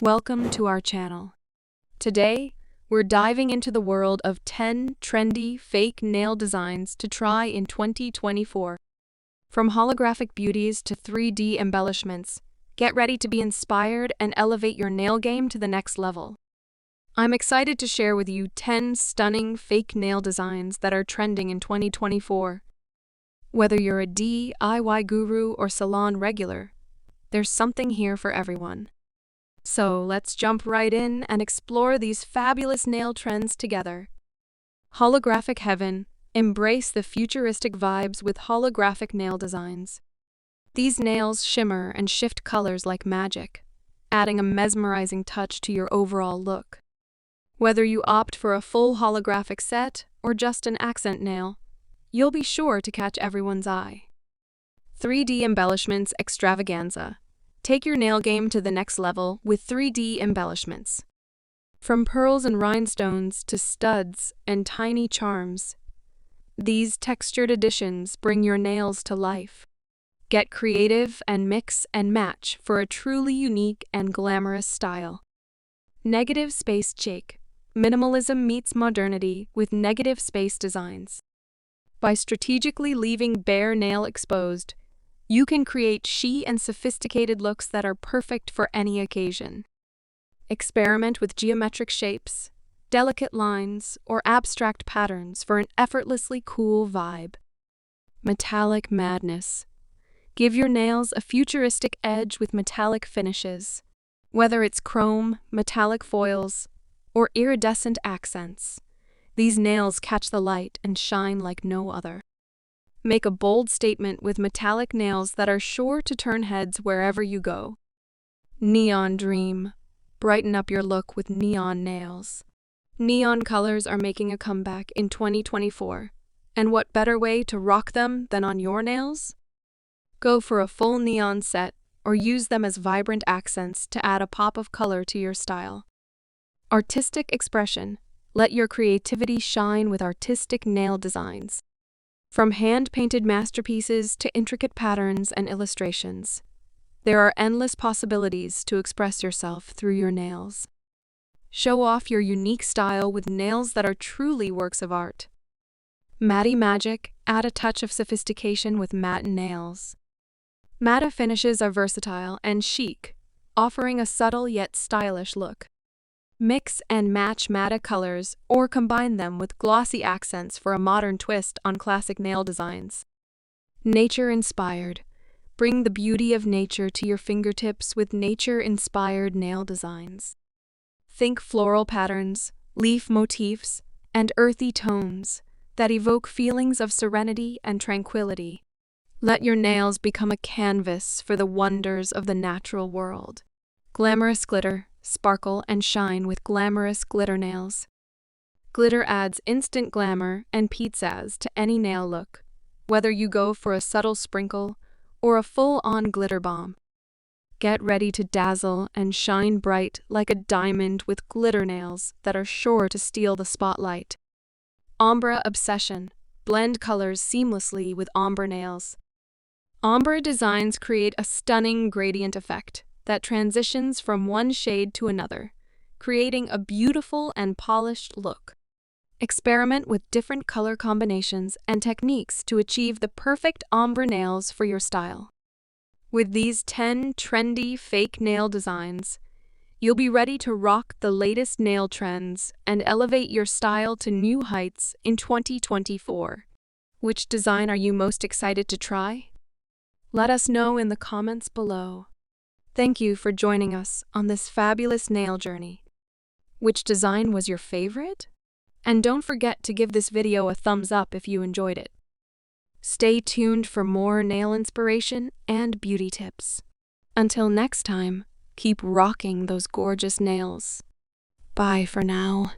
Welcome to our channel. Today, we're diving into the world of 10 trendy fake nail designs to try in 2024. From holographic beauties to 3D embellishments, get ready to be inspired and elevate your nail game to the next level. I'm excited to share with you 10 stunning fake nail designs that are trending in 2024. Whether you're a DIY guru or salon regular, there's something here for everyone. So let's jump right in and explore these fabulous nail trends together. Holographic heaven. Embrace the futuristic vibes with holographic nail designs. These nails shimmer and shift colors like magic, adding a mesmerizing touch to your overall look. Whether you opt for a full holographic set or just an accent nail, you'll be sure to catch everyone's eye. 3D embellishments extravaganza. Take your nail game to the next level with 3D embellishments. From pearls and rhinestones to studs and tiny charms, these textured additions bring your nails to life. Get creative and mix and match for a truly unique and glamorous style. Negative space shake. Minimalism meets modernity with negative space designs. By strategically leaving bare nail exposed, you can create chic and sophisticated looks that are perfect for any occasion. Experiment with geometric shapes, delicate lines, or abstract patterns for an effortlessly cool vibe. Metallic madness. Give your nails a futuristic edge with metallic finishes. Whether it's chrome, metallic foils, or iridescent accents, these nails catch the light and shine like no other. Make a bold statement with metallic nails that are sure to turn heads wherever you go. Neon dream. Brighten up your look with neon nails. Neon colors are making a comeback in 2024, and what better way to rock them than on your nails? Go for a full neon set or use them as vibrant accents to add a pop of color to your style. Artistic expression. Let your creativity shine with artistic nail designs. From hand-painted masterpieces to intricate patterns and illustrations, there are endless possibilities to express yourself through your nails. Show off your unique style with nails that are truly works of art. Matte magic. Add a touch of sophistication with matte nails. Matte finishes are versatile and chic, offering a subtle yet stylish look. Mix and match matte colors or combine them with glossy accents for a modern twist on classic nail designs. Nature-inspired. Bring the beauty of nature to your fingertips with nature-inspired nail designs. Think floral patterns, leaf motifs, and earthy tones that evoke feelings of serenity and tranquility. Let your nails become a canvas for the wonders of the natural world. Glamorous glitter. Sparkle and shine with glamorous glitter nails. Glitter adds instant glamour and pizzazz to any nail look, whether you go for a subtle sprinkle or a full-on glitter bomb. Get ready to dazzle and shine bright like a diamond with glitter nails that are sure to steal the spotlight. Ombre obsession. Blend colors seamlessly with ombre nails. Ombre designs create a stunning gradient effect that transitions from one shade to another, creating a beautiful and polished look. Experiment with different color combinations and techniques to achieve the perfect ombre nails for your style. With these 10 trendy fake nail designs, you'll be ready to rock the latest nail trends and elevate your style to new heights in 2024. Which design are you most excited to try? Let us know in the comments below. Thank you for joining us on this fabulous nail journey. Which design was your favorite? And don't forget to give this video a thumbs up if you enjoyed it. Stay tuned for more nail inspiration and beauty tips. Until next time, keep rocking those gorgeous nails. Bye for now.